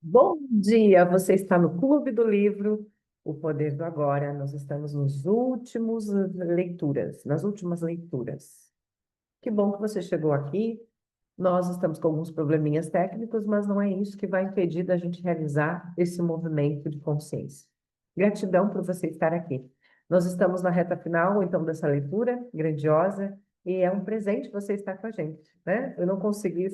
Bom dia, você está no Clube do Livro, O Poder do Agora. Nós estamos nas últimas leituras. Que bom que você chegou aqui. Nós estamos com alguns probleminhas técnicos, mas não é isso que vai impedir da gente realizar esse movimento de consciência. Gratidão por você estar aqui. Nós estamos na reta final, então, dessa leitura grandiosa, e é um presente você estar com a gente, né? Eu não consegui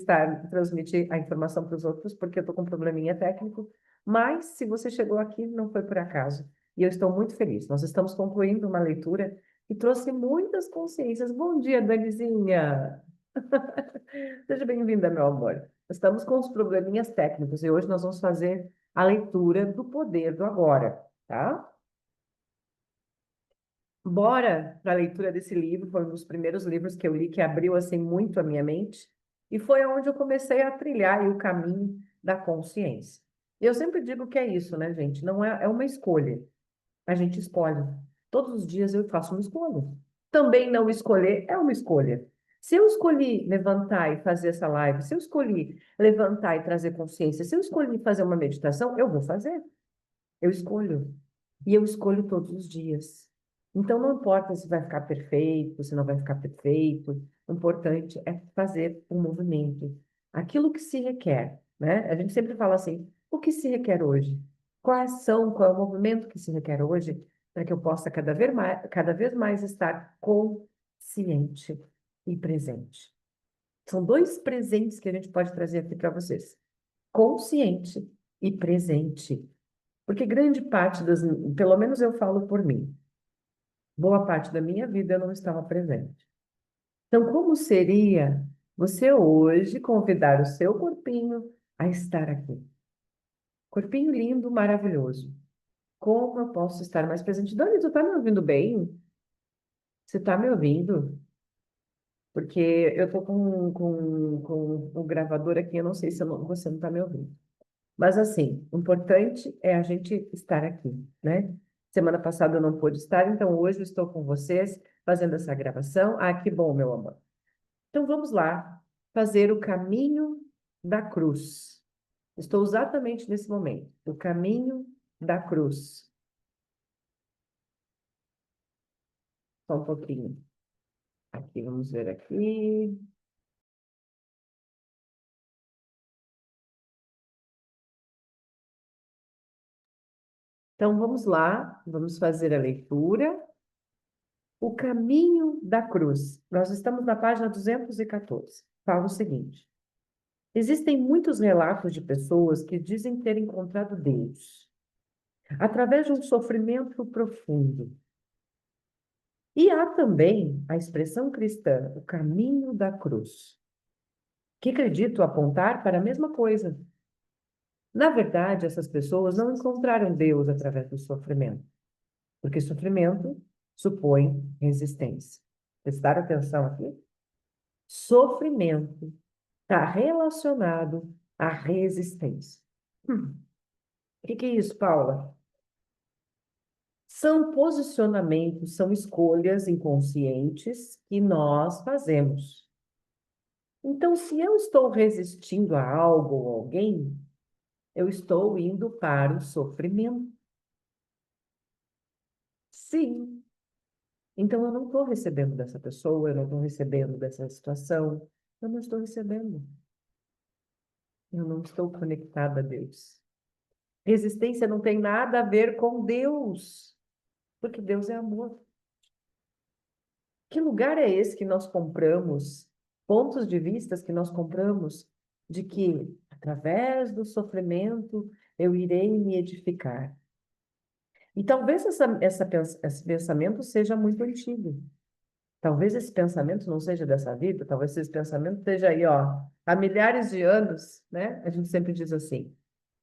transmitir a informação para os outros porque eu estou com um probleminha técnico, mas se você chegou aqui, não foi por acaso. E eu estou muito feliz. Nós estamos concluindo uma leitura que trouxe muitas consciências. Bom dia, Danizinha! Seja bem-vinda, meu amor. Estamos com os probleminhas técnicos e hoje nós vamos fazer a leitura do Poder do Agora, tá? Bora para a leitura desse livro, foi um dos primeiros livros que eu li que abriu assim muito a minha mente e foi onde eu comecei a trilhar aí o caminho da consciência. Eu sempre digo que é isso, né, gente? Não é, é uma escolha. A gente escolhe. Todos os dias eu faço uma escolha. Também não escolher é uma escolha. Se eu escolhi levantar e fazer essa live, se eu escolhi levantar e trazer consciência, se eu escolhi fazer uma meditação, eu vou fazer. Eu escolho. E eu escolho todos os dias. Então, não importa se vai ficar perfeito, se não vai ficar perfeito. O importante é fazer um movimento. Aquilo que se requer, né? A gente sempre fala assim, o que se requer hoje? Qual é o movimento que se requer hoje para que eu possa cada vez mais estar consciente e presente? São dois presentes que a gente pode trazer aqui para vocês. Consciente e presente. Porque grande parte pelo menos eu falo por mim, boa parte da minha vida eu não estava presente. Então, como seria você hoje convidar o seu corpinho a estar aqui? Corpinho lindo, maravilhoso. Como eu posso estar mais presente? Dani, tu tá me ouvindo bem? Você tá me ouvindo? Porque eu tô com o gravador aqui, eu não sei se você não tá me ouvindo. Mas assim, o importante é a gente estar aqui, né? Semana passada eu não pude estar, então hoje eu estou com vocês fazendo essa gravação. Ah, que bom, meu amor. Então vamos lá fazer o caminho da cruz. Estou exatamente nesse momento, o caminho da cruz. Só um pouquinho. Aqui, vamos ver aqui. Então vamos lá, vamos fazer a leitura. O caminho da cruz. Nós estamos na página 214. Fala o seguinte: existem muitos relatos de pessoas que dizem ter encontrado Deus através de um sofrimento profundo. E há também a expressão cristã, o caminho da cruz, que acredito apontar para a mesma coisa. Na verdade, essas pessoas não encontraram Deus através do sofrimento, porque sofrimento supõe resistência. Prestaram atenção aqui? Sofrimento está relacionado à resistência. O que é isso, Paula? São posicionamentos, são escolhas inconscientes que nós fazemos. Então, se eu estou resistindo a algo ou alguém, eu estou indo para o sofrimento. Sim. Então, eu não estou recebendo dessa pessoa, eu não estou recebendo dessa situação, eu não estou recebendo. Eu não estou conectada a Deus. Resistência não tem nada a ver com Deus, porque Deus é amor. Que lugar é esse que nós compramos? Pontos de vistas que nós compramos de que, através do sofrimento, eu irei me edificar. E talvez esse pensamento seja muito antigo. Talvez esse pensamento não seja dessa vida, talvez esse pensamento esteja aí, ó, há milhares de anos, né? A gente sempre diz assim.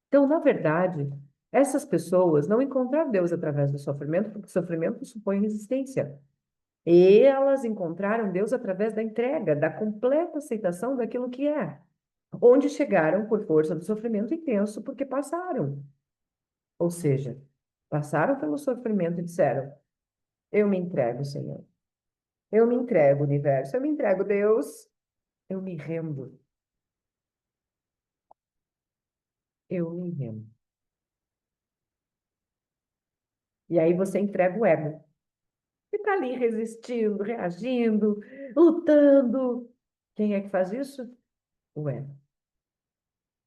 Então, na verdade, essas pessoas não encontraram Deus através do sofrimento, porque o sofrimento supõe resistência. E elas encontraram Deus através da entrega, da completa aceitação daquilo que é, onde chegaram por força do sofrimento intenso, porque passaram. Ou seja, passaram pelo sofrimento e disseram: eu me entrego, Senhor. Eu me entrego, universo. Eu me entrego, Deus. Eu me rendo. eu me rendo. E aí você entrega o ego. E está ali resistindo, reagindo, lutando. Quem é que faz isso? O ego.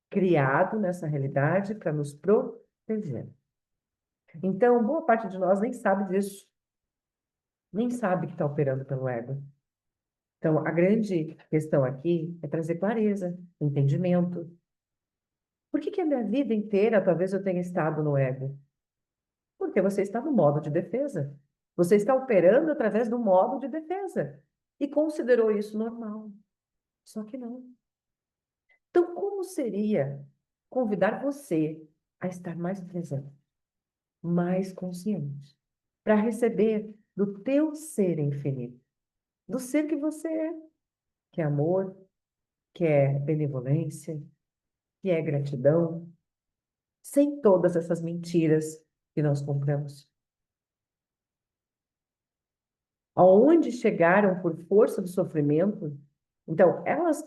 Criado nessa realidade para nos proteger. Então, boa parte de nós nem sabe disso. Nem sabe que está operando pelo ego. Então, a grande questão aqui é trazer clareza, entendimento. Por que que a minha vida inteira talvez eu tenha estado no ego? Porque você está no modo de defesa. Você está operando através do modo de defesa. E considerou isso normal. Só que não. Então, como seria convidar você a estar mais presente, mais consciente, para receber do teu ser infinito, do ser que você é, que é amor, que é benevolência, que é gratidão, sem todas essas mentiras que nós compramos? Aonde chegaram por força do sofrimento, então elas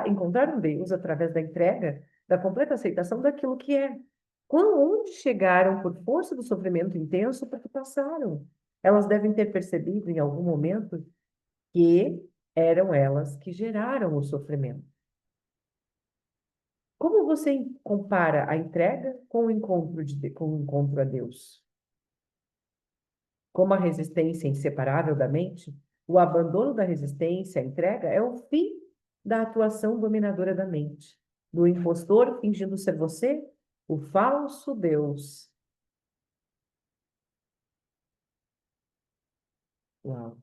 encontraram Deus através da entrega, da completa aceitação daquilo que é. Onde chegaram por força do sofrimento intenso, porque passaram. Elas devem ter percebido em algum momento que eram elas que geraram o sofrimento. Como você compara a entrega com o encontro, com o encontro a Deus? Como a resistência é inseparável da mente, o abandono da resistência à entrega é o fim da atuação dominadora da mente, do impostor fingindo ser você, o falso Deus. Uau.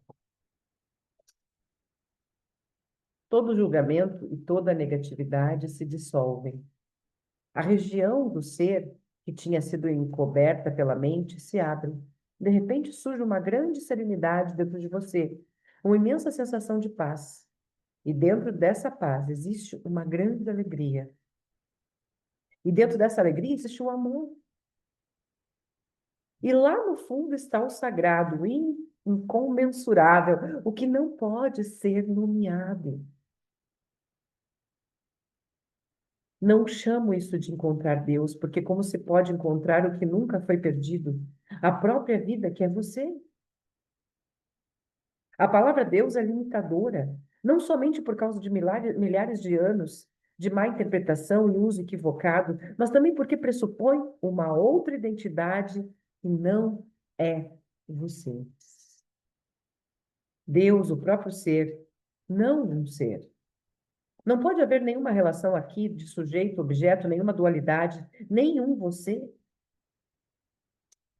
Todo julgamento e toda negatividade se dissolvem. A região do ser que tinha sido encoberta pela mente se abre. De repente surge uma grande serenidade dentro de você, uma imensa sensação de paz. E dentro dessa paz existe uma grande alegria. E dentro dessa alegria existe o amor. E lá no fundo está o sagrado, o incomensurável, o que não pode ser nomeado. Não chamo isso de encontrar Deus, porque como se pode encontrar o que nunca foi perdido? A própria vida que é você. A palavra Deus é limitadora, não somente por causa de milhares de anos de má interpretação e uso equivocado, mas também porque pressupõe uma outra identidade que não é você. Deus, o próprio ser, não um ser. Não pode haver nenhuma relação aqui de sujeito-objeto, nenhuma dualidade, nenhum você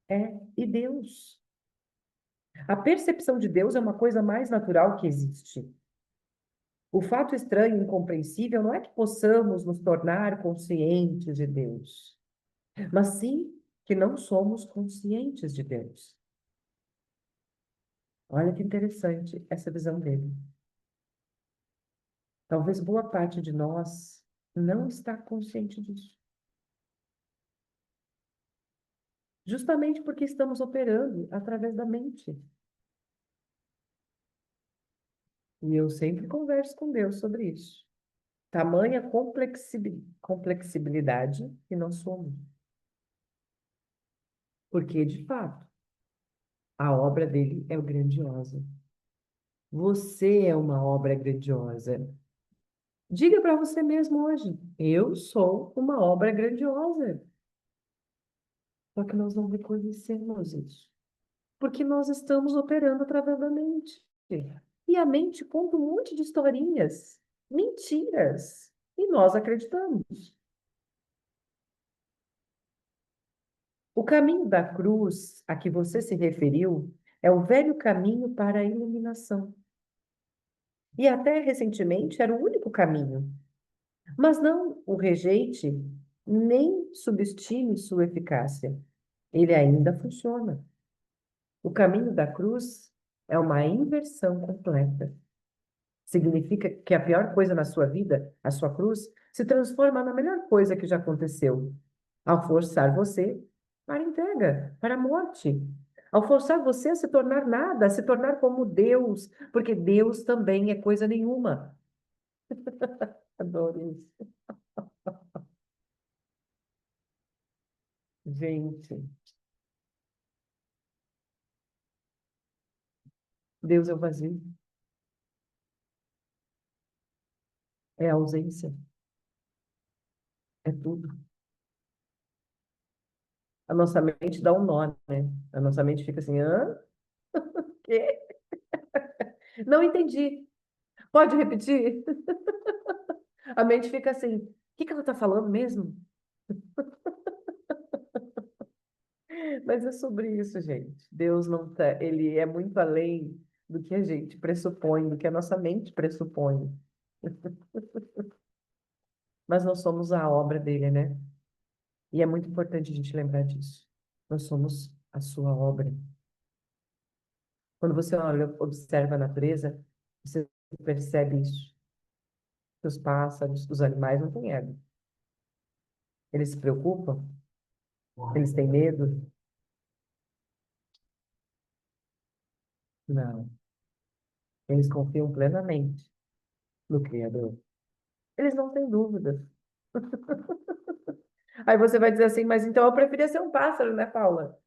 é e Deus. A percepção de Deus é uma coisa mais natural que existe. O fato estranho e incompreensível não é que possamos nos tornar conscientes de Deus, mas sim que não somos conscientes de Deus. Olha que interessante essa visão dele. Talvez boa parte de nós não está consciente disso. Justamente porque estamos operando através da mente. E eu sempre converso com Deus sobre isso. Tamanha complexibilidade que nós somos. Porque, de fato, a obra dele é grandiosa. Você é uma obra grandiosa. Diga para você mesmo hoje: eu sou uma obra grandiosa. Só que nós não reconhecemos isso. Porque nós estamos operando através da mente. E a mente conta um monte de historinhas, mentiras, e nós acreditamos. O caminho da cruz a que você se referiu é o velho caminho para a iluminação. E até recentemente era o único caminho. Mas não o rejeite, nem subestime sua eficácia. Ele ainda funciona. O caminho da cruz é uma inversão completa. Significa que a pior coisa na sua vida, a sua cruz, se transforma na melhor coisa que já aconteceu, ao forçar você para a entrega, para a morte. Ao forçar você a se tornar nada, a se tornar como Deus, porque Deus também é coisa nenhuma. Adoro isso. Gente, Deus é o vazio, é a ausência, é tudo. A nossa mente dá um nó, né? A nossa mente fica assim, hã? Quê? Não entendi. Pode repetir? A mente fica assim, o que que ela está falando mesmo? Mas é sobre isso, gente. Deus não tá, ele é muito além do que a gente pressupõe, do que a nossa mente pressupõe. Mas nós somos a obra dele, né? E é muito importante a gente lembrar disso. Nós somos a sua obra. Quando você olha, observa a natureza, você percebe isso. Os pássaros, os animais não têm ego. Eles se preocupam, eles têm medo. Não. Eles confiam plenamente no Criador. Eles não têm dúvidas. Aí você vai dizer assim, mas então eu preferia ser um pássaro, né, Paula?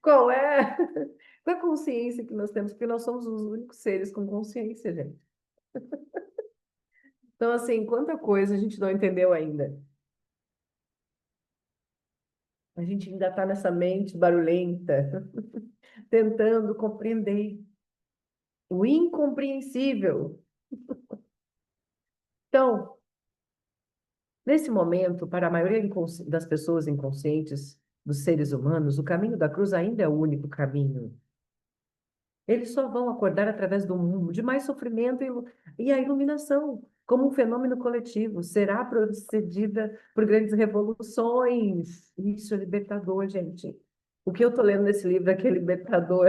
Qual é, qual é a consciência que nós temos? Porque nós somos os únicos seres com consciência, gente. Então, assim, quanta coisa a gente não entendeu ainda. A gente ainda está nessa mente barulhenta, tentando compreender o incompreensível. Então, nesse momento, para a maioria das pessoas inconscientes, dos seres humanos, o caminho da cruz ainda é o único caminho. Eles só vão acordar através do mundo de mais sofrimento e a iluminação, como um fenômeno coletivo, será precedida por grandes revoluções. Isso é libertador, gente. O que eu estou lendo nesse livro é que é libertador.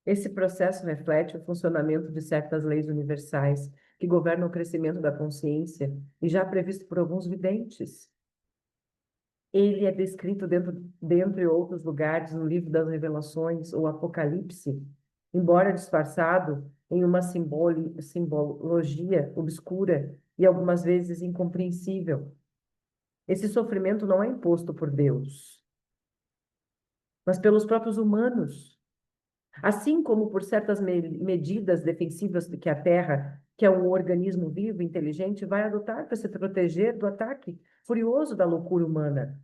Esse processo reflete o funcionamento de certas leis universais que governam o crescimento da consciência e já previsto por alguns videntes. Ele é descrito dentre outros lugares no livro das Revelações, ou Apocalipse, embora disfarçado em uma simbologia obscura e algumas vezes incompreensível. Esse sofrimento não é imposto por Deus, mas pelos próprios humanos, assim como por certas medidas defensivas que a Terra, que é um organismo vivo e inteligente, vai adotar para se proteger do ataque furioso da loucura humana.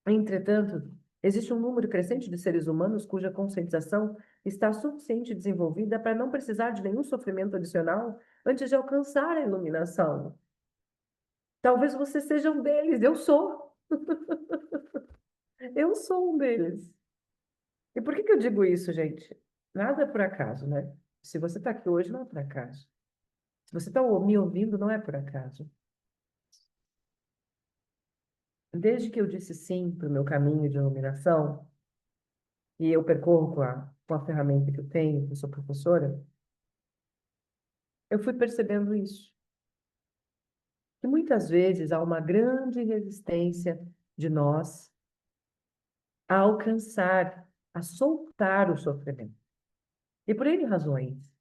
Entretanto, existe um número crescente de seres humanos cuja conscientização está suficiente desenvolvida para não precisar de nenhum sofrimento adicional antes de alcançar a iluminação. Talvez você seja um deles, eu sou. Eu sou um deles. E por que que eu digo isso, gente? Nada é por acaso, né? Se você está aqui hoje, não é por acaso. Se você está me ouvindo, não é por acaso. Desde que eu disse sim para o meu caminho de iluminação, e eu percorro com a ferramenta que eu tenho, que eu sou professora, eu fui percebendo isso. Que muitas vezes há uma grande resistência de nós a alcançar, a soltar o sofrimento. E por N razões.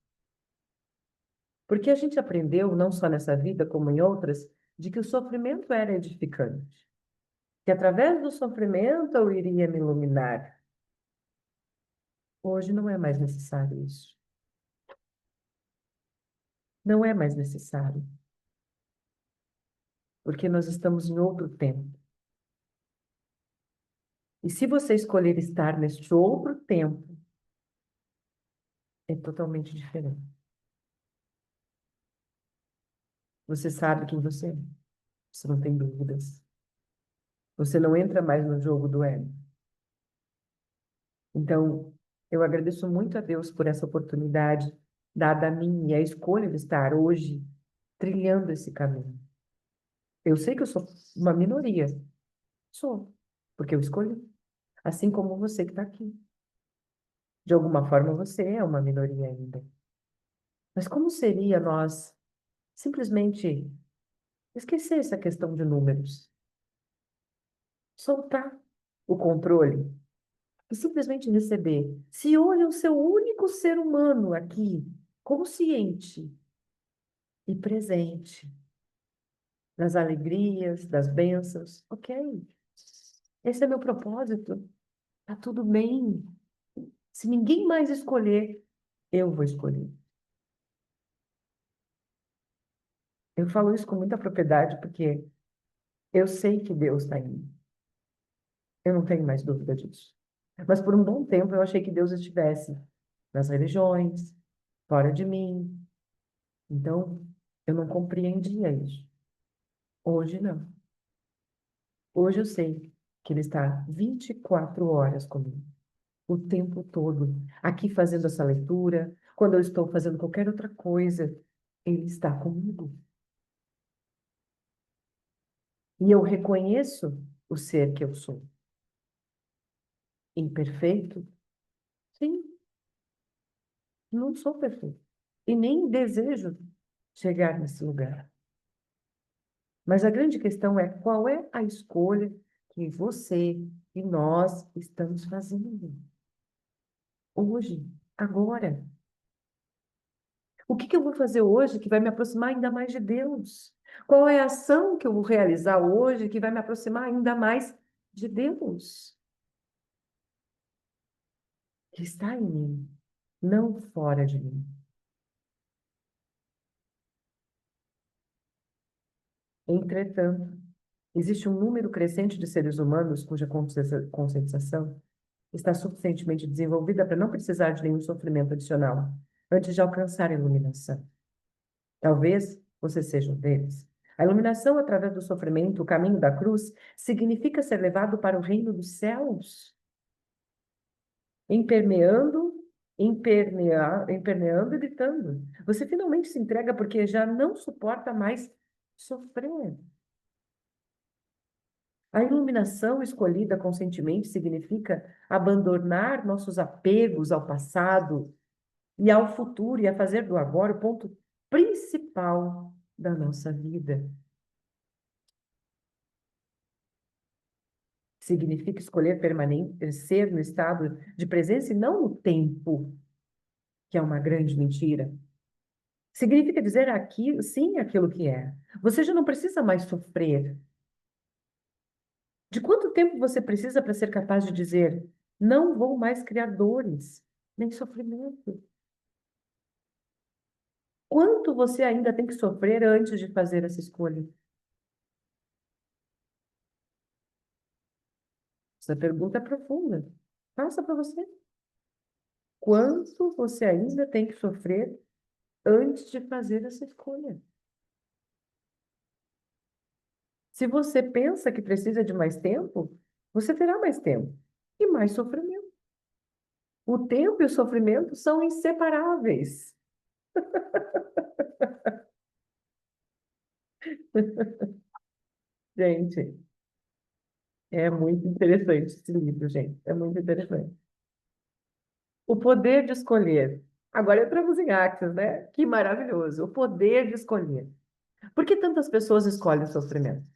Porque a gente aprendeu, não só nessa vida, como em outras, de que o sofrimento era edificante. Que através do sofrimento eu iria me iluminar. Hoje não é mais necessário isso. Não é mais necessário. Porque nós estamos em outro tempo. E se você escolher estar neste outro tempo, é totalmente diferente. Você sabe quem você é. Você não tem dúvidas. Você não entra mais no jogo do ego. Então, eu agradeço muito a Deus por essa oportunidade dada a mim e a escolha de estar hoje trilhando esse caminho. Eu sei que eu sou uma minoria. Sou. Porque eu escolhi. Assim como você que está aqui. De alguma forma, você é uma minoria ainda. Mas como seria nós simplesmente esquecer essa questão de números? Soltar o controle E simplesmente receber. Se olha o seu único ser humano aqui, consciente e presente, nas alegrias, das bênçãos, ok. Esse é meu propósito. Tá tudo bem. Se ninguém mais escolher, eu vou escolher. Eu falo isso com muita propriedade porque eu sei que Deus está em mim. Eu não tenho mais dúvida disso. Mas por um bom tempo eu achei que Deus estivesse nas religiões, fora de mim. Então, eu não compreendia isso. Hoje não. Hoje eu sei que Ele está 24 horas comigo, o tempo todo, aqui fazendo essa leitura, quando eu estou fazendo qualquer outra coisa, Ele está comigo. E eu reconheço o ser que eu sou. Imperfeito? Sim, não sou perfeito. E nem desejo chegar nesse lugar. Mas a grande questão é qual é a escolha que você e nós estamos fazendo hoje, agora. O que que eu vou fazer hoje que vai me aproximar ainda mais de Deus? Qual é a ação que eu vou realizar hoje que vai me aproximar ainda mais de Deus, que está em mim, não fora de mim? Entretanto, existe um número crescente de seres humanos cuja conscientização está suficientemente desenvolvida para não precisar de nenhum sofrimento adicional antes de alcançar a iluminação. Talvez você seja um deles. A iluminação através do sofrimento, o caminho da cruz, significa ser levado para o reino dos céus, impermeando, impermeando e gritando. Você finalmente se entrega porque já não suporta mais sofrer. A iluminação escolhida conscientemente significa abandonar nossos apegos ao passado e ao futuro e a fazer do agora o ponto principal da nossa vida. Significa escolher permanecer no estado de presença e não no tempo, que é uma grande mentira. Significa dizer aquilo, sim, aquilo que é. Você já não precisa mais sofrer. De quanto tempo você precisa para ser capaz de dizer: não vou mais criar dores, nem sofrimento? Quanto você ainda tem que sofrer antes de fazer essa escolha? Essa pergunta é profunda. Faça para você. Quanto você ainda tem que sofrer antes de fazer essa escolha? Se você pensa que precisa de mais tempo, você terá mais tempo e mais sofrimento. O tempo e o sofrimento são inseparáveis. Gente, é muito interessante esse livro, gente. É muito interessante. O poder de escolher. Agora entramos em Axis, né? Que maravilhoso. O poder de escolher. Por que tantas pessoas escolhem o sofrimento?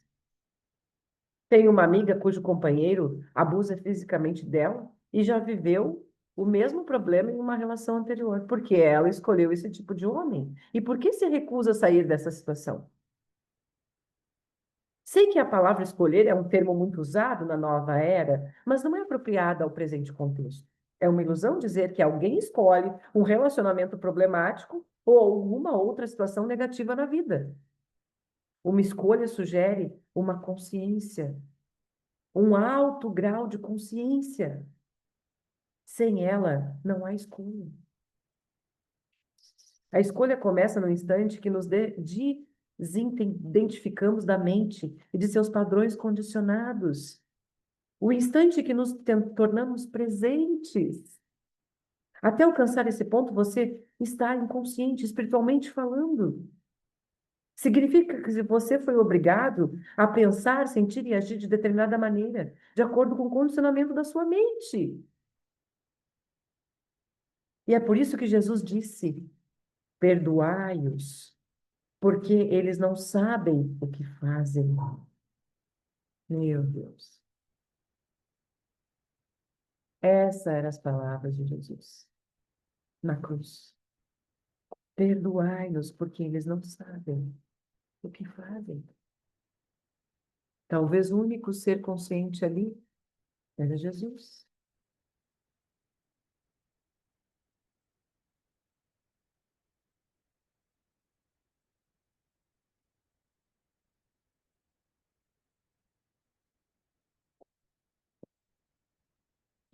Tem uma amiga cujo companheiro abusa fisicamente dela e já viveu o mesmo problema em uma relação anterior, porque ela escolheu esse tipo de homem. E por que se recusa a sair dessa situação? Sei que a palavra escolher é um termo muito usado na nova era, mas não é apropriada ao presente contexto. É uma ilusão dizer que alguém escolhe um relacionamento problemático ou alguma outra situação negativa na vida. Uma escolha sugere uma consciência, um alto grau de consciência. Sem ela, não há escolha. A escolha começa no instante que nos desidentificamos da mente e de seus padrões condicionados. O instante que nos tornamos presentes. Até alcançar esse ponto, você está inconsciente, espiritualmente falando. Significa que você foi obrigado a pensar, sentir e agir de determinada maneira, de acordo com o condicionamento da sua mente. E é por isso que Jesus disse: perdoai-os, porque eles não sabem o que fazem. Meu Deus. Essas eram as palavras de Jesus na cruz. Perdoai-nos, porque eles não sabem o que fazem. Talvez o único ser consciente ali era Jesus.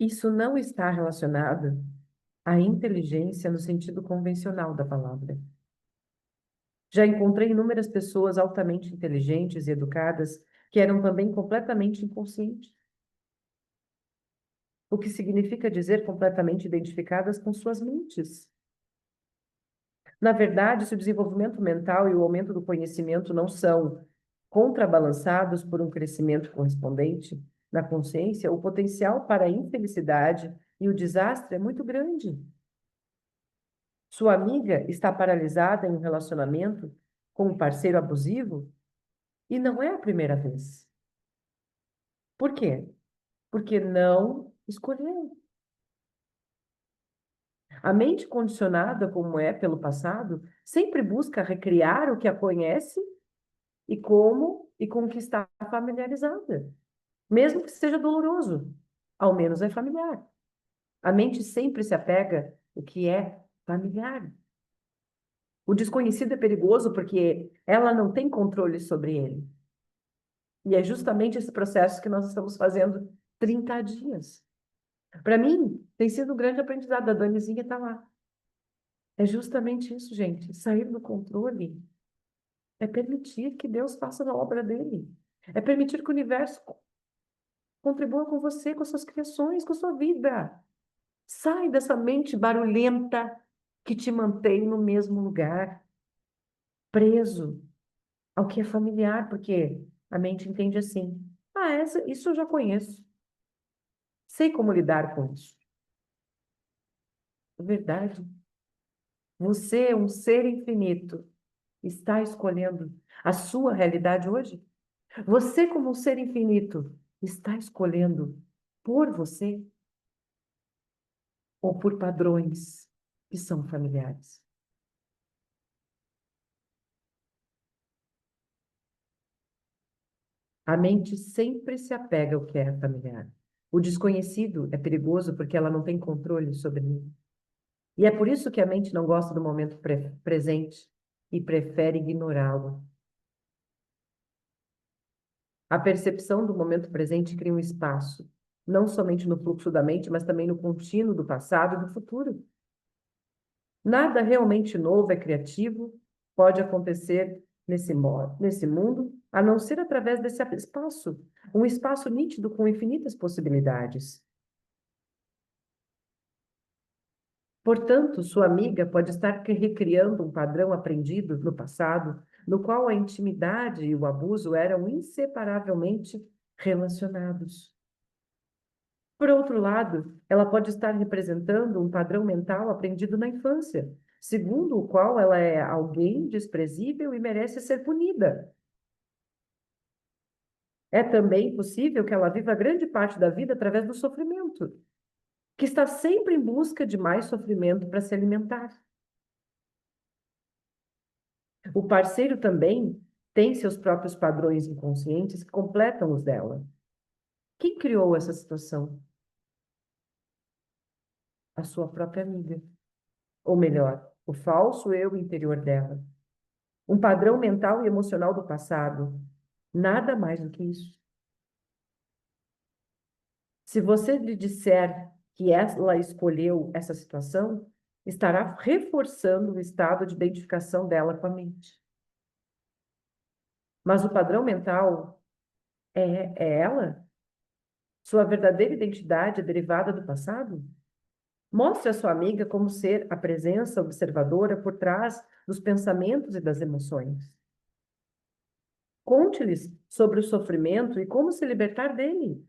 Isso não está relacionado à inteligência no sentido convencional da palavra. Já encontrei inúmeras pessoas altamente inteligentes e educadas que eram também completamente inconscientes, o que significa dizer completamente identificadas com suas mentes. Na verdade, se o desenvolvimento mental e o aumento do conhecimento não são contrabalançados por um crescimento correspondente na consciência, o potencial para a infelicidade e o desastre é muito grande. Sua amiga está paralisada em um relacionamento com um parceiro abusivo e não é a primeira vez. Por quê? Porque não escolheu. A mente condicionada, como é pelo passado, sempre busca recriar o que a conhece e como e com o que está familiarizada, mesmo que seja doloroso, ao menos é familiar. A mente sempre se apega ao que é familiar. O desconhecido é perigoso porque ela não tem controle sobre ele. E é justamente esse processo que nós estamos fazendo 30 dias. Para mim, tem sido um grande aprendizado. A Danizinha está lá. É justamente isso, gente. Sair do controle é permitir que Deus faça a obra dele. É permitir que o universo contribua com você, com suas criações, com sua vida. Sai dessa mente barulhenta que te mantém no mesmo lugar, preso ao que é familiar, porque a mente entende assim: ah, isso eu já conheço, sei como lidar com isso. É verdade. Você é um ser infinito, está escolhendo a sua realidade hoje? Você, como um ser infinito, está escolhendo por você ou por padrões que são familiares? A mente sempre se apega ao que é familiar. O desconhecido é perigoso porque ela não tem controle sobre mim. E é por isso que a mente não gosta do momento presente e prefere ignorá-lo. A percepção do momento presente cria um espaço, não somente no fluxo da mente, mas também no contínuo do passado e do futuro. Nada realmente novo é criativo, pode acontecer nesse mundo, a não ser através desse espaço, um espaço nítido com infinitas possibilidades. Portanto, sua amiga pode estar recriando um padrão aprendido no passado, no qual a intimidade e o abuso eram inseparavelmente relacionados. Por outro lado, ela pode estar representando um padrão mental aprendido na infância, segundo o qual ela é alguém desprezível e merece ser punida. É também possível que ela viva grande parte da vida através do sofrimento, que está sempre em busca de mais sofrimento para se alimentar. O parceiro também tem seus próprios padrões inconscientes que completam os dela. Quem criou essa situação? A sua própria amiga. Ou melhor, o falso eu interior dela. Um padrão mental e emocional do passado. Nada mais do que isso. Se você lhe disser que ela escolheu essa situação, estará reforçando o estado de identificação dela com a mente. Mas o padrão mental é ela? Sua verdadeira identidade é derivada do passado? Mostre a sua amiga como ser a presença observadora por trás dos pensamentos e das emoções. Conte-lhes sobre o sofrimento e como se libertar dele.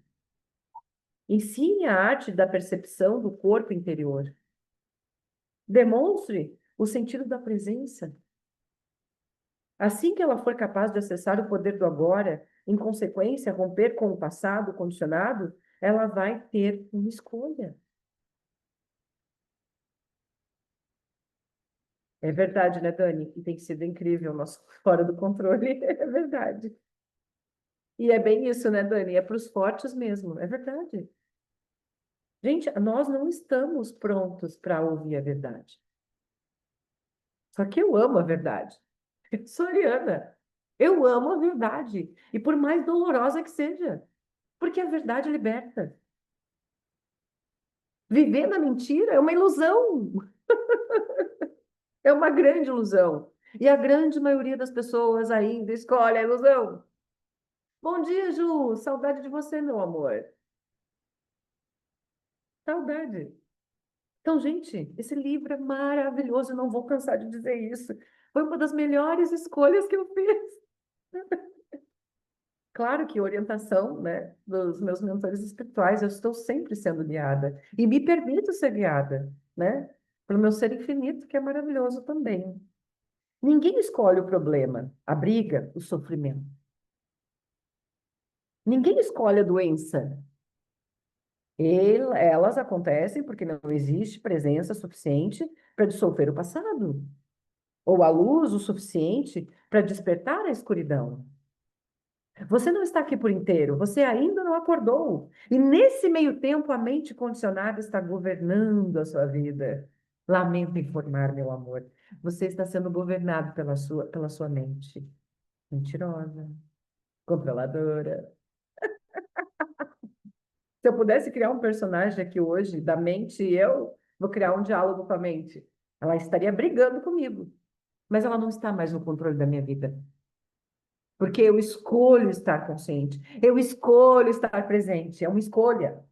Ensine a arte da percepção do corpo interior. Demonstre o sentido da presença. Assim que ela for capaz de acessar o poder do agora, em consequência, romper com o passado condicionado, ela vai ter uma escolha. É verdade, né, Dani? E tem sido incrível o nosso fora do controle. É verdade. E é bem isso, né, Dani? É para os fortes mesmo. É verdade. Gente, nós não estamos prontos para ouvir a verdade. Só que eu amo a verdade. Eu sou ariana. Eu amo a verdade. E por mais dolorosa que seja. Porque a verdade liberta. Viver na mentira é uma ilusão. É uma grande ilusão. E a grande maioria das pessoas ainda escolhe a ilusão. Bom dia, Ju. Saudade de você, meu amor. Saudade. Então, gente, esse livro é maravilhoso. Eu não vou cansar de dizer isso. Foi uma das melhores escolhas que eu fiz. Claro que orientação, né, dos meus mentores espirituais, eu estou sempre sendo guiada. E me permito ser guiada, né? Pelo meu ser infinito, que é maravilhoso também. Ninguém escolhe o problema, a briga, o sofrimento. Ninguém escolhe a doença. Elas acontecem porque não existe presença suficiente para dissolver o passado, ou a luz o suficiente para despertar a escuridão. Você não está aqui por inteiro, você ainda não acordou. E nesse meio tempo, a mente condicionada está governando a sua vida. Lamento informar, meu amor, você está sendo governado pela sua mente. Mentirosa, controladora. Se eu pudesse criar um personagem aqui hoje, da mente, eu vou criar um diálogo com a mente. Ela estaria brigando comigo, mas ela não está mais no controle da minha vida. Porque eu escolho estar consciente, eu escolho estar presente, é uma escolha.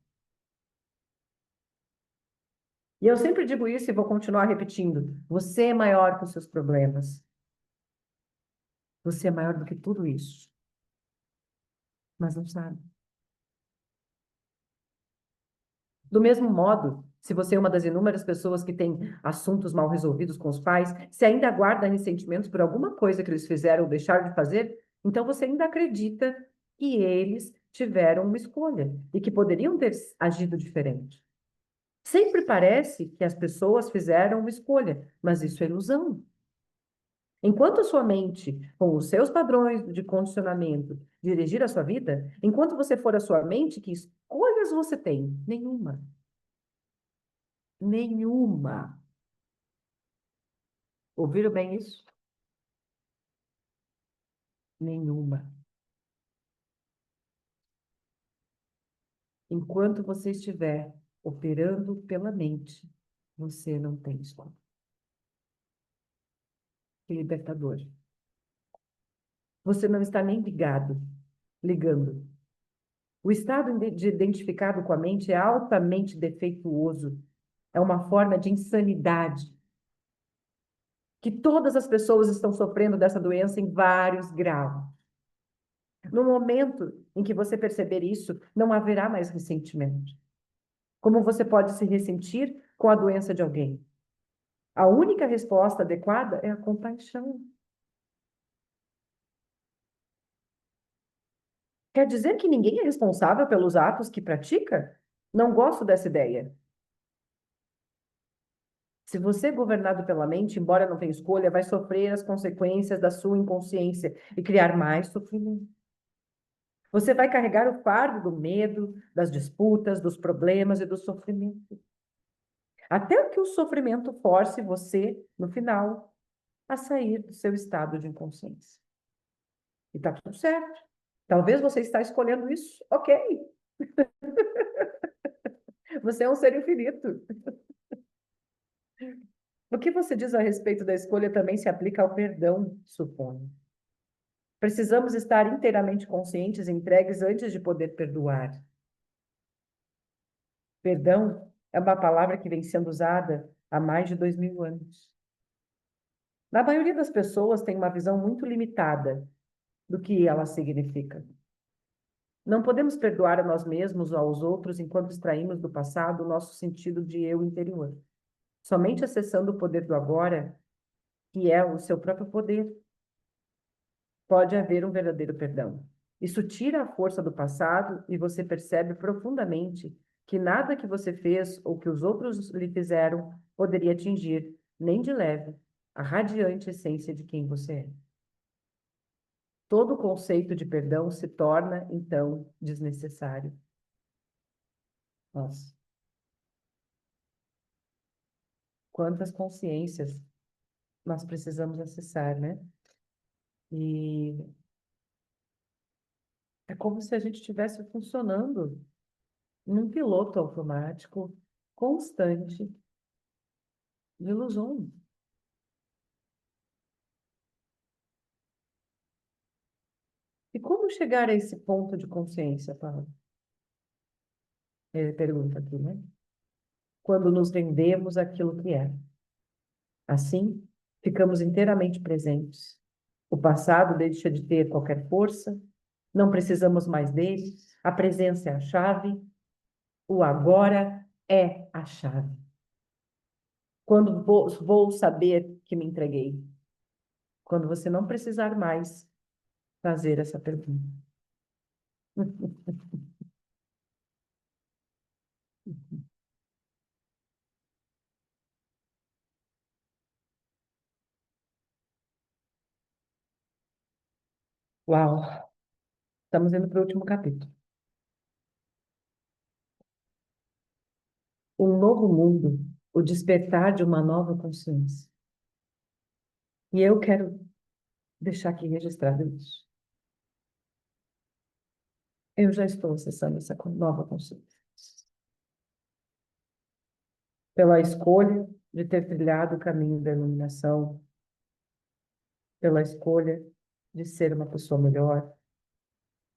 E eu sempre digo isso e vou continuar repetindo. Você é maior que os seus problemas. Você é maior do que tudo isso, mas não sabe. Do mesmo modo, se você é uma das inúmeras pessoas que tem assuntos mal resolvidos com os pais, se ainda guarda ressentimentos por alguma coisa que eles fizeram ou deixaram de fazer, então você ainda acredita que eles tiveram uma escolha e que poderiam ter agido diferente. Sempre parece que as pessoas fizeram uma escolha, mas isso é ilusão. Enquanto a sua mente, com os seus padrões de condicionamento, dirigir a sua vida, enquanto você for a sua mente, que escolhas você tem? Nenhuma. Nenhuma. Ouviram bem isso? Nenhuma. Enquanto você estiver operando pela mente, você não tem escolha. Que libertador. Você não está nem ligando. O estado de identificado com a mente é altamente defeituoso. É uma forma de insanidade. Que todas as pessoas estão sofrendo dessa doença em vários graus. No momento em que você perceber isso, não haverá mais ressentimento. Como você pode se ressentir com a doença de alguém? A única resposta adequada é a compaixão. Quer dizer que ninguém é responsável pelos atos que pratica? Não gosto dessa ideia. Se você é governado pela mente, embora não tenha escolha, vai sofrer as consequências da sua inconsciência e criar mais sofrimento. Você vai carregar o fardo do medo, das disputas, dos problemas e do sofrimento. Até que o sofrimento force você, no final, a sair do seu estado de inconsciência. E tá tudo certo. Talvez você está escolhendo isso. Ok. Você é um ser infinito. O que você diz a respeito da escolha também se aplica ao perdão, suponho. Precisamos estar inteiramente conscientes e entregues antes de poder perdoar. Perdão é uma palavra que vem sendo usada há mais de 2000 anos. A maioria das pessoas tem uma visão muito limitada do que ela significa. Não podemos perdoar a nós mesmos ou aos outros enquanto extraímos do passado o nosso sentido de eu interior. Somente acessando o poder do agora, que é o seu próprio poder, pode haver um verdadeiro perdão. Isso tira a força do passado e você percebe profundamente que nada que você fez ou que os outros lhe fizeram poderia atingir, nem de leve, a radiante essência de quem você é. Todo o conceito de perdão se torna, então, desnecessário. Nossa, quantas consciências nós precisamos acessar, né? E é como se a gente estivesse funcionando num piloto automático constante de ilusões. E como chegar a esse ponto de consciência, Paulo? Ele pergunta aqui, né? Quando nos rendemos àquilo que é. Assim, ficamos inteiramente presentes. O passado deixa de ter qualquer força, não precisamos mais dele, a presença é a chave, o agora é a chave. Quando vou saber que me entreguei? Quando você não precisar mais fazer essa pergunta. Uau! Estamos indo para o último capítulo. Um novo mundo, o despertar de uma nova consciência. E eu quero deixar aqui registrado isso. Eu já estou acessando essa nova consciência. Pela escolha de ter trilhado o caminho da iluminação, pela escolha de ser uma pessoa melhor,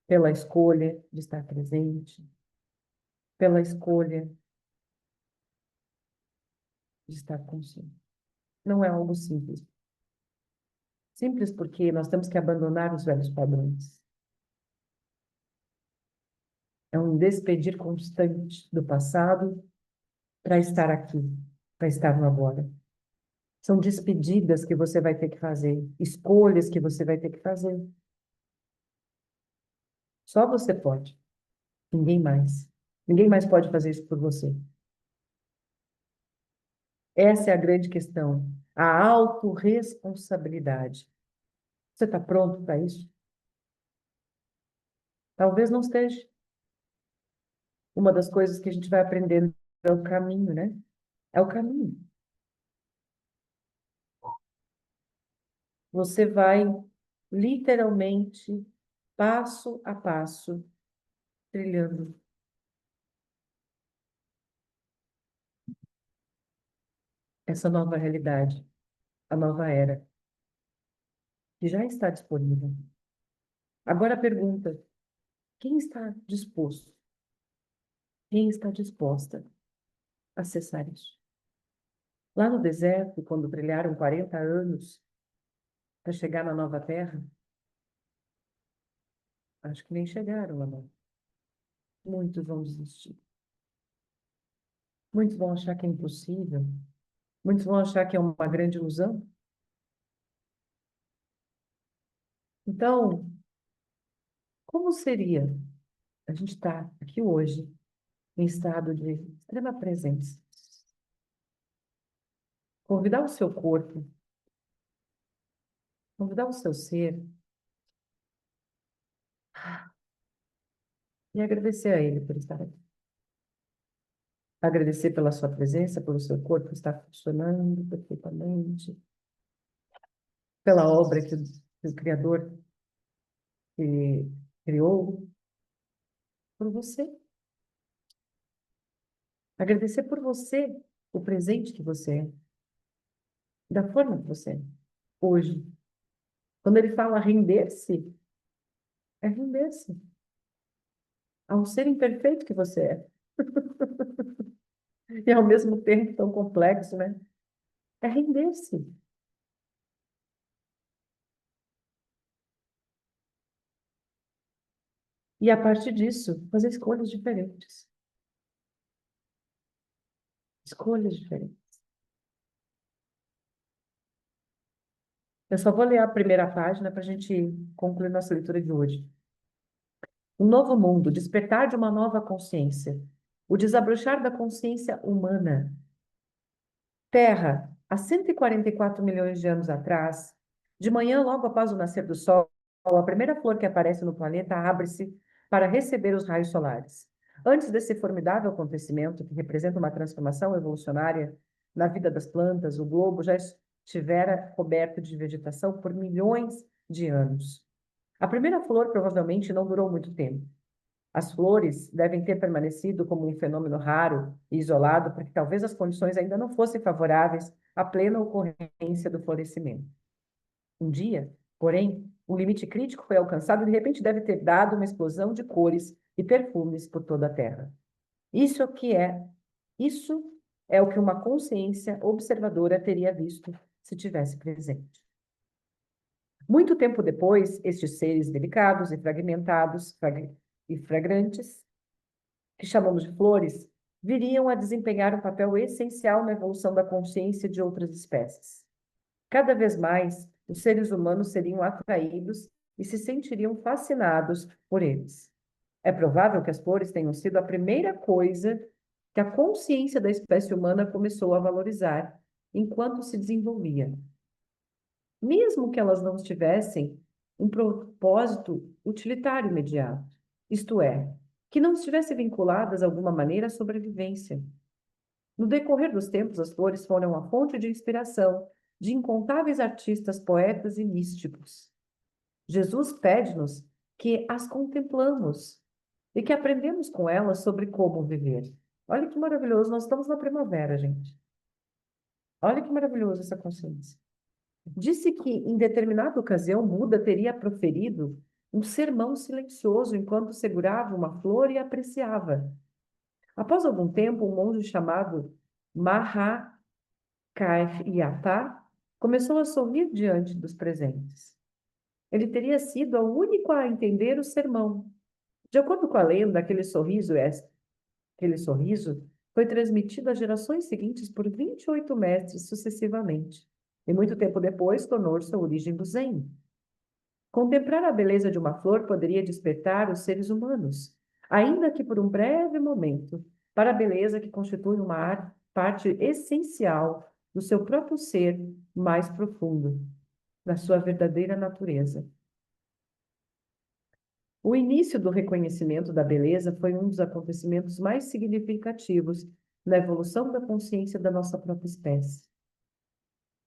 pela escolha de estar presente, pela escolha de estar consciente. Não é algo simples. Simples porque nós temos que abandonar os velhos padrões. É um despedir constante do passado para estar aqui, para estar no agora. São despedidas que você vai ter que fazer, escolhas que você vai ter que fazer. Só você pode, ninguém mais. Ninguém mais pode fazer isso por você. Essa é a grande questão, a autorresponsabilidade. Você está pronto para isso? Talvez não esteja. Uma das coisas que a gente vai aprendendo é o caminho, né? É o caminho. Você vai literalmente, passo a passo, trilhando essa nova realidade, a nova era, que já está disponível. Agora a pergunta: quem está disposto? Quem está disposta a acessar isso? Lá no deserto, quando trilharam 40 anos para chegar na nova terra, acho que nem chegaram lá não. Muitos vão desistir. Muitos vão achar que é impossível. Muitos vão achar que é uma grande ilusão. Então, como seria a gente estar aqui hoje em estado de extrema presença? Convidar o seu corpo, convidar o seu ser e agradecer a ele por estar aqui. Agradecer pela sua presença, pelo seu corpo estar funcionando perfeitamente, pela obra que o Criador que criou, por você. Agradecer por você, o presente que você é, da forma que você é, hoje. Quando ele fala render-se, é render-se ao ser imperfeito que você é. E ao mesmo tempo tão complexo, né? É render-se. E a partir disso, fazer escolhas diferentes. Escolhas diferentes. Eu só vou ler a primeira página para a gente concluir nossa leitura de hoje. Um novo mundo, despertar de uma nova consciência, o desabrochar da consciência humana. Terra, há 144 milhões de anos atrás, de manhã, logo após o nascer do Sol, a primeira flor que aparece no planeta abre-se para receber os raios solares. Antes desse formidável acontecimento, que representa uma transformação evolucionária na vida das plantas, o globo já estivera coberto de vegetação por milhões de anos. A primeira flor provavelmente não durou muito tempo. As flores devem ter permanecido como um fenômeno raro e isolado, porque talvez as condições ainda não fossem favoráveis à plena ocorrência do florescimento. Um dia, porém, um limite crítico foi alcançado e de repente deve ter dado uma explosão de cores e perfumes por toda a Terra. Isso é o que uma consciência observadora teria visto se tivesse presente. Muito tempo depois, estes seres delicados e fragmentados e fragrantes, que chamamos de flores, viriam a desempenhar um papel essencial na evolução da consciência de outras espécies. Cada vez mais, os seres humanos seriam atraídos e se sentiriam fascinados por eles. É provável que as flores tenham sido a primeira coisa que a consciência da espécie humana começou a valorizar enquanto se desenvolvia. Mesmo que elas não tivessem um propósito utilitário imediato, isto é, que não estivessem vinculadas de alguma maneira à sobrevivência. No decorrer dos tempos, as flores foram a fonte de inspiração de incontáveis artistas, poetas e místicos. Jesus pede-nos que as contemplamos e que aprendemos com elas sobre como viver. Olha que maravilhoso, nós estamos na primavera, gente. Olha que maravilhoso essa consciência. Disse que, em determinada ocasião, Buda teria proferido um sermão silencioso enquanto segurava uma flor e apreciava. Após algum tempo, um monge chamado Mahakasyapa começou a sorrir diante dos presentes. Ele teria sido o único a entender o sermão. De acordo com a lenda, aquele sorriso foi transmitido às gerações seguintes por 28 mestres sucessivamente. E muito tempo depois tornou-se a origem do Zen. Contemplar a beleza de uma flor poderia despertar os seres humanos, ainda que por um breve momento, para a beleza que constitui uma parte essencial do seu próprio ser mais profundo, da sua verdadeira natureza. O início do reconhecimento da beleza foi um dos acontecimentos mais significativos na evolução da consciência da nossa própria espécie.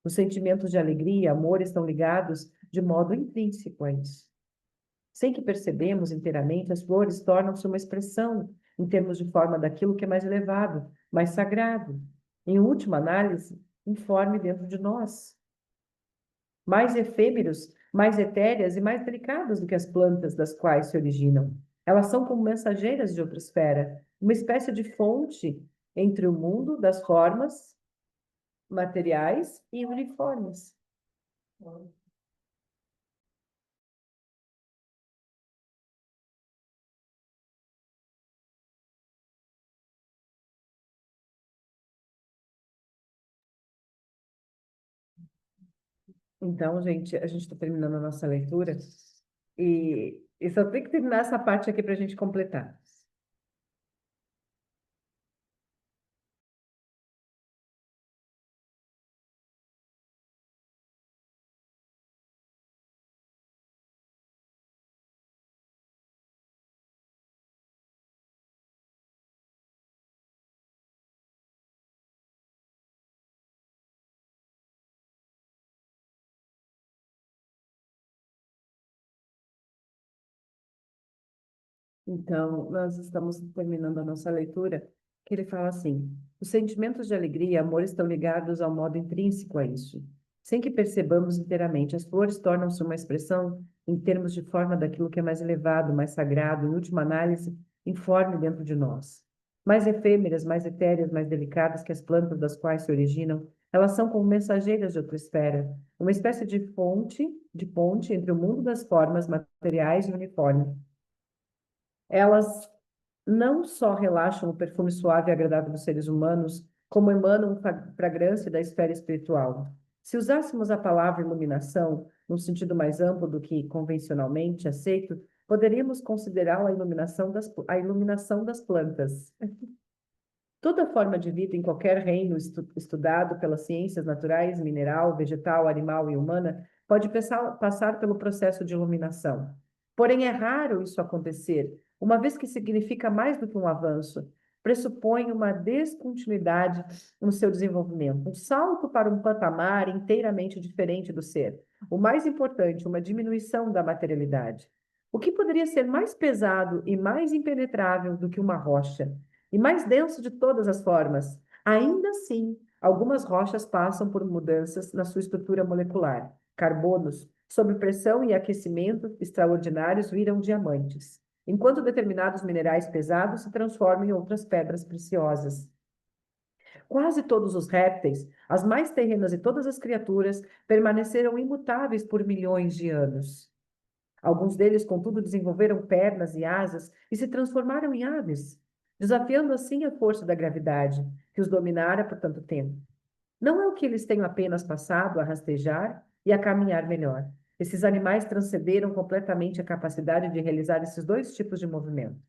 Os sentimentos de alegria e amor estão ligados de modo intrínseco a isso. Sem que percebemos inteiramente, as flores tornam-se uma expressão, em termos de forma, daquilo que é mais elevado, mais sagrado, em última análise, informe dentro de nós. Mais efêmeros, mais etéreas e mais delicadas do que as plantas das quais se originam. Elas são como mensageiras de outra esfera, uma espécie de fonte entre o mundo das formas materiais e uniformes. Então, gente, a gente está terminando a nossa leitura e só tem que terminar essa parte aqui para a gente completar. Então, nós estamos terminando a nossa leitura, que ele fala assim: os sentimentos de alegria e amor estão ligados ao modo intrínseco a isso. Sem que percebamos inteiramente, as flores tornam-se uma expressão em termos de forma daquilo que é mais elevado, mais sagrado, em última análise, informe dentro de nós. Mais efêmeras, mais etéreas, mais delicadas que as plantas das quais se originam, elas são como mensageiras de outra esfera, uma espécie de ponte entre o mundo das formas materiais e o uniforme. Elas não só relaxam o perfume suave e agradável dos seres humanos, como emanam fragrância da esfera espiritual. Se usássemos a palavra iluminação num sentido mais amplo do que convencionalmente aceito, Poderíamos considerá-la a iluminação das plantas. Toda forma de vida em qualquer reino estudado pelas ciências naturais, mineral, vegetal, animal e humana, pode passar pelo processo de iluminação. Porém, é raro isso acontecer, uma vez que significa mais do que um avanço, pressupõe uma descontinuidade no seu desenvolvimento, um salto para um patamar inteiramente diferente do ser. O mais importante, uma diminuição da materialidade. O que poderia ser mais pesado e mais impenetrável do que uma rocha? E mais denso de todas as formas. Ainda assim, algumas rochas passam por mudanças na sua estrutura molecular. Carbonos, sob pressão e aquecimento extraordinários, viram diamantes, enquanto determinados minerais pesados se transformam em outras pedras preciosas. Quase todos os répteis, as mais terrenas e todas as criaturas, permaneceram imutáveis por milhões de anos. Alguns deles, contudo, desenvolveram pernas e asas e se transformaram em aves, desafiando assim a força da gravidade, que os dominara por tanto tempo. Não é o que eles tenham apenas passado a rastejar e a caminhar melhor. Esses animais transcenderam completamente a capacidade de realizar esses dois tipos de movimento.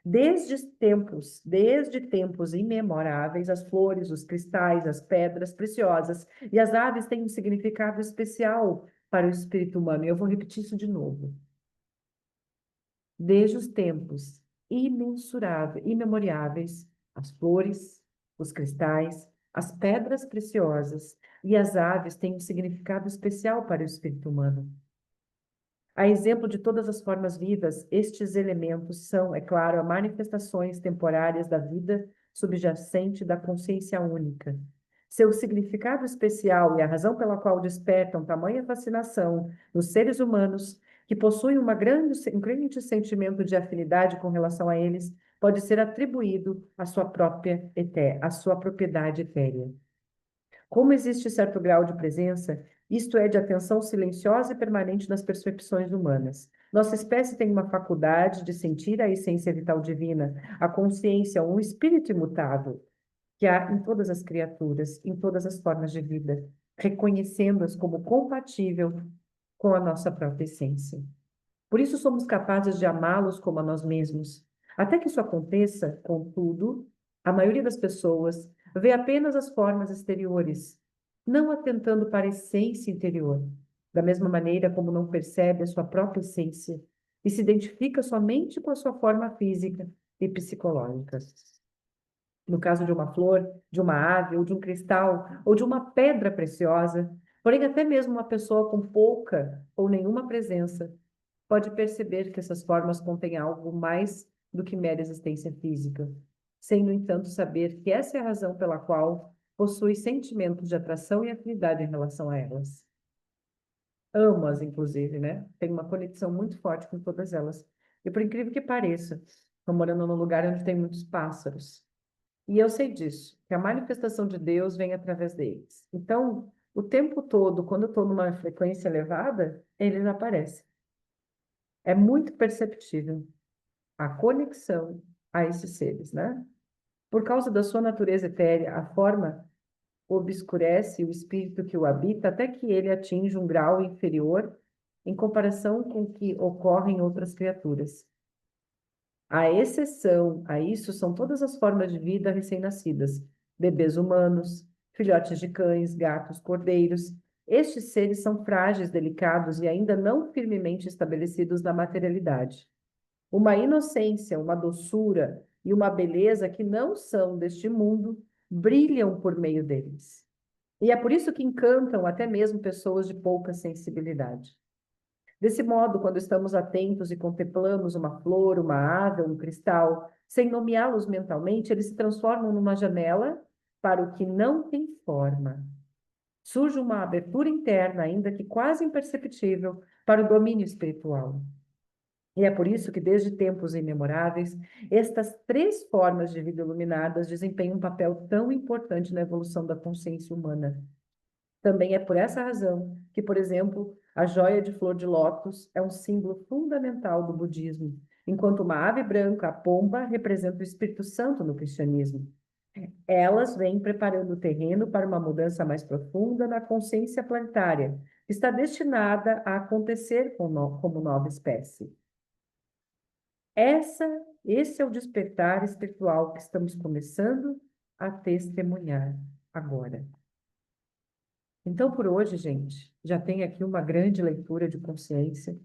Desde tempos imemoráveis, as flores, os cristais, as pedras preciosas e as aves têm um significado especial para o espírito humano. E eu vou repetir isso de novo. Desde os tempos imensuráveis, imemoriáveis, as flores, os cristais, as pedras preciosas e as aves têm um significado especial para o espírito humano. A exemplo de todas as formas vivas, estes elementos são, é claro, manifestações temporárias da vida subjacente da consciência única. Seu significado especial e a razão pela qual despertam tamanha fascinação nos seres humanos, que possuem um grande sentimento de afinidade com relação a eles, pode ser atribuído à sua propriedade etérea. Como existe certo grau de presença, isto é, de atenção silenciosa e permanente nas percepções humanas. Nossa espécie tem uma faculdade de sentir a essência vital divina, a consciência, um espírito imutável, que há em todas as criaturas, em todas as formas de vida, reconhecendo-as como compatível com a nossa própria essência. Por isso somos capazes de amá-los como a nós mesmos. Até que isso aconteça, contudo, a maioria das pessoas vê apenas as formas exteriores, não atentando para a essência interior, da mesma maneira como não percebe a sua própria essência e se identifica somente com a sua forma física e psicológica. No caso de uma flor, de uma ave, ou de um cristal, ou de uma pedra preciosa, porém até mesmo uma pessoa com pouca ou nenhuma presença pode perceber que essas formas contêm algo mais do que mera existência física, sem, no entanto, saber que essa é a razão pela qual possui sentimentos de atração e afinidade em relação a elas. Amo-as, inclusive, né? Tenho uma conexão muito forte com todas elas. E por incrível que pareça, estou morando num lugar onde tem muitos pássaros. E eu sei disso, que a manifestação de Deus vem através deles. Então, o tempo todo, quando eu estou numa frequência elevada, eles aparecem. É muito perceptível a conexão a esses seres, né? Por causa da sua natureza etérea, a forma obscurece o espírito que o habita até que ele atinja um grau inferior em comparação com o que ocorre em outras criaturas. A exceção a isso são todas as formas de vida recém-nascidas, bebês humanos, filhotes de cães, gatos, cordeiros. Estes seres são frágeis, delicados e ainda não firmemente estabelecidos na materialidade. Uma inocência, uma doçura e uma beleza que não são deste mundo brilham por meio deles. E é por isso que encantam até mesmo pessoas de pouca sensibilidade. Desse modo, quando estamos atentos e contemplamos uma flor, uma ave, um cristal, sem nomeá-los mentalmente, eles se transformam numa janela para o que não tem forma. Surge uma abertura interna, ainda que quase imperceptível, para o domínio espiritual. E é por isso que, desde tempos imemoráveis, estas três formas de vida iluminadas desempenham um papel tão importante na evolução da consciência humana. Também é por essa razão que, por exemplo, a joia de flor de lótus é um símbolo fundamental do budismo, enquanto uma ave branca, a pomba, representa o Espírito Santo no cristianismo. Elas vêm preparando o terreno para uma mudança mais profunda na consciência planetária, que está destinada a acontecer como nova espécie. Essa, esse é o despertar espiritual que estamos começando a testemunhar agora. Então, por hoje, gente, já tem aqui uma grande leitura de consciência,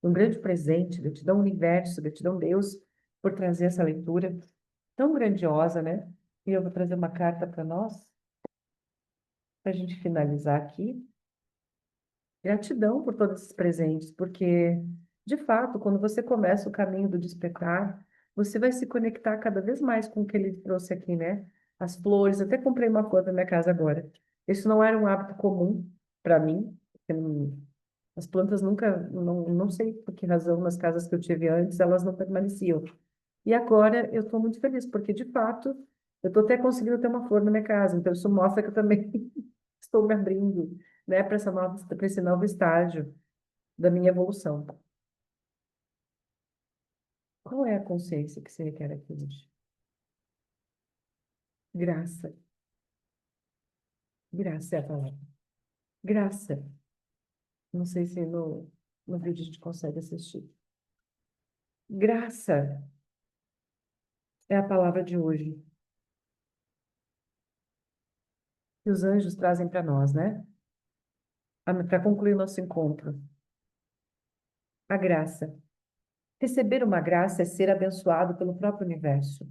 um grande presente, gratidão ao universo, gratidão a Deus por trazer essa leitura tão grandiosa, né? E eu vou trazer uma carta para nós, para a gente finalizar aqui. Gratidão por todos esses presentes, porque, de fato, quando você começa o caminho do despertar, você vai se conectar cada vez mais com o que ele trouxe aqui, né? As flores, até comprei uma flor na minha casa agora. Isso não era um hábito comum para mim, porque as plantas nunca, não sei por que razão, nas casas que eu tive antes, elas não permaneciam. E agora eu estou muito feliz, porque, de fato, eu estou até conseguindo ter uma flor na minha casa, então isso mostra que eu também estou me abrindo, né, para esse novo estágio da minha evolução. Qual é a consciência que você requer aqui hoje? Graça. Graça é a palavra. Graça. Não sei se no vídeo a gente consegue assistir. Graça é a palavra de hoje. Que os anjos trazem para nós, né? Para concluir nosso encontro. A graça. Receber uma graça é ser abençoado pelo próprio universo.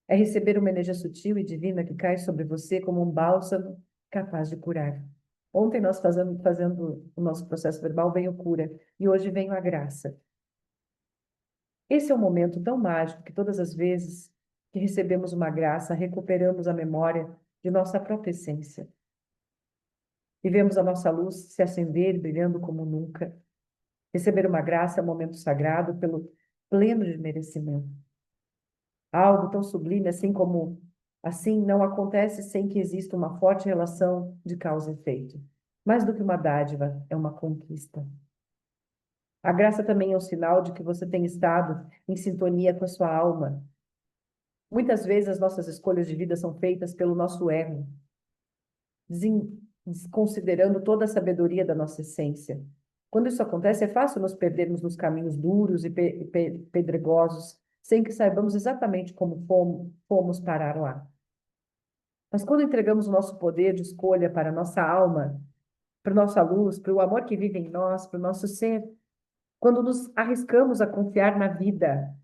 É receber uma energia sutil e divina que cai sobre você como um bálsamo capaz de curar. Ontem nós fazendo o nosso processo verbal veio cura e hoje veio a graça. Esse é um momento tão mágico que todas as vezes que recebemos uma graça, recuperamos a memória de nossa própria essência. E vemos a nossa luz se acender, brilhando como nunca. Receber uma graça é um momento sagrado pelo pleno de merecimento. Algo tão sublime assim não acontece sem que exista uma forte relação de causa e efeito. Mais do que uma dádiva, é uma conquista. A graça também é um sinal de que você tem estado em sintonia com a sua alma. Muitas vezes as nossas escolhas de vida são feitas pelo nosso ego, desconsiderando toda a sabedoria da nossa essência. Quando isso acontece, é fácil nos perdermos nos caminhos duros e pedregosos, sem que saibamos exatamente como fomos parar lá. Mas quando entregamos o nosso poder de escolha para a nossa alma, para a nossa luz, para o amor que vive em nós, para o nosso ser, quando nos arriscamos a confiar na vida,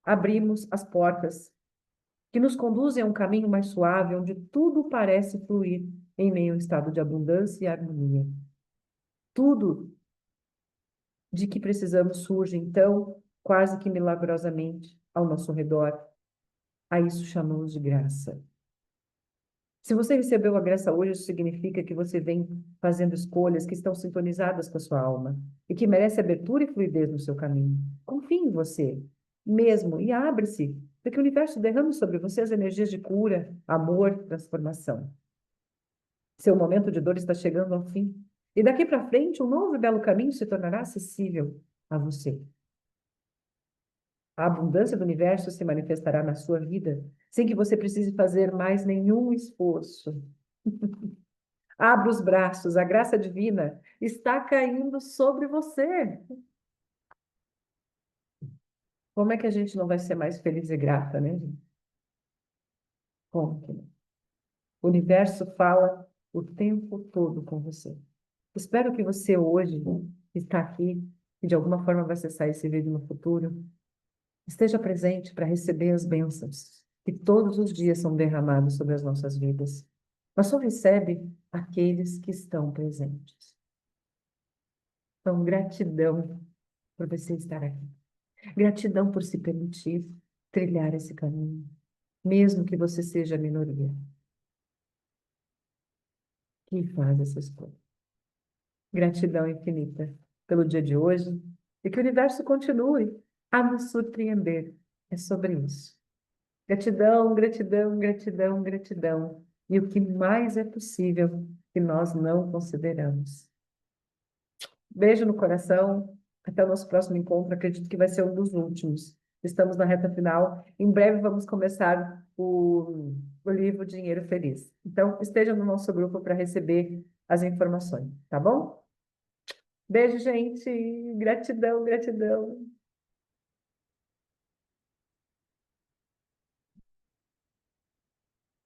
abrimos as portas que nos conduzem a um caminho mais suave, onde tudo parece fluir em meio a um estado de abundância e harmonia. Tudo de que precisamos surge, então, quase que milagrosamente, ao nosso redor. A isso chamamos de graça. Se você recebeu a graça hoje, isso significa que você vem fazendo escolhas que estão sintonizadas com a sua alma e que merece abertura e fluidez no seu caminho. Confie em você mesmo e abre-se para que o universo derrame sobre você as energias de cura, amor, transformação. Seu momento de dor está chegando ao fim e daqui para frente um novo e belo caminho se tornará acessível a você. A abundância do universo se manifestará na sua vida sem que você precise fazer mais nenhum esforço. Abra os braços, a graça divina está caindo sobre você. Como é que a gente não vai ser mais feliz e grata, né, gente? Como que não? O universo fala o tempo todo com você. Espero que você hoje está aqui e de alguma forma vai acessar esse vídeo no futuro. Esteja presente para receber as bênçãos que todos os dias são derramados sobre as nossas vidas. Mas só recebe aqueles que estão presentes. Então, gratidão por você estar aqui. Gratidão por se permitir trilhar esse caminho, mesmo que você seja a minoria que faz essa escolha. Gratidão infinita pelo dia de hoje e que o universo continue a nos surpreender. É sobre isso. Gratidão, gratidão, gratidão, gratidão. E o que mais é possível que nós não consideramos. Beijo no coração. Até o nosso próximo encontro. Acredito que vai ser um dos últimos. Estamos na reta final. Em breve vamos começar o livro Dinheiro Feliz. Então, esteja no nosso grupo para receber as informações, tá bom? Beijo, gente. Gratidão, gratidão.